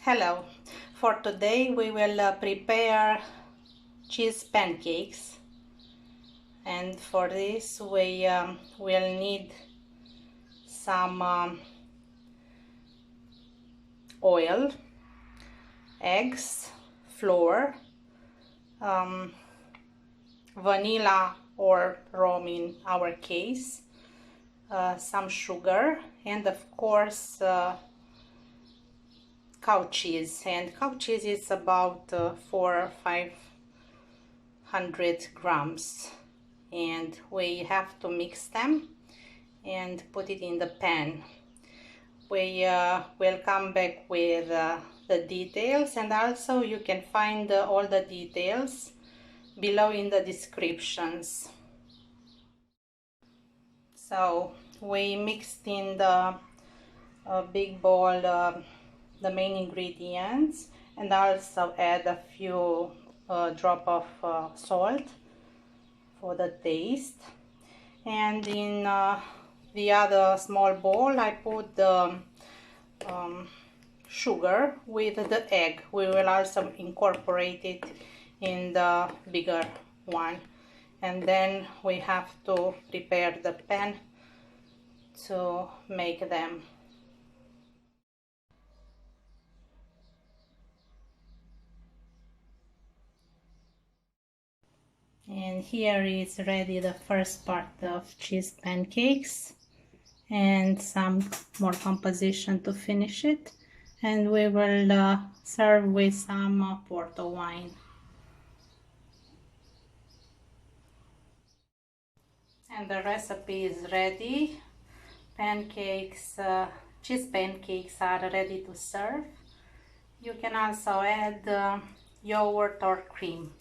Hello, for today we will prepare cheese pancakes, and for this we will need some oil, eggs, flour, vanilla or rum in our case, some sugar, and of course cow cheese. And cow cheese is about 400 or 500 grams, and we have to mix them and put it in the pan. We will come back with the details, and also you can find all the details below in the descriptions. So we mixed in the big bowl the main ingredients, and also add a few drop of salt for the taste. And in the other small bowl I put the sugar with the egg. We will also incorporate it in the bigger one, and then we have to prepare the pan to make them. And here is ready the first part of cheese pancakes, and some more composition to finish it, and we will serve with some Porto wine. And the recipe is ready. Pancakes, cheese pancakes are ready to serve. You can also add yogurt or cream.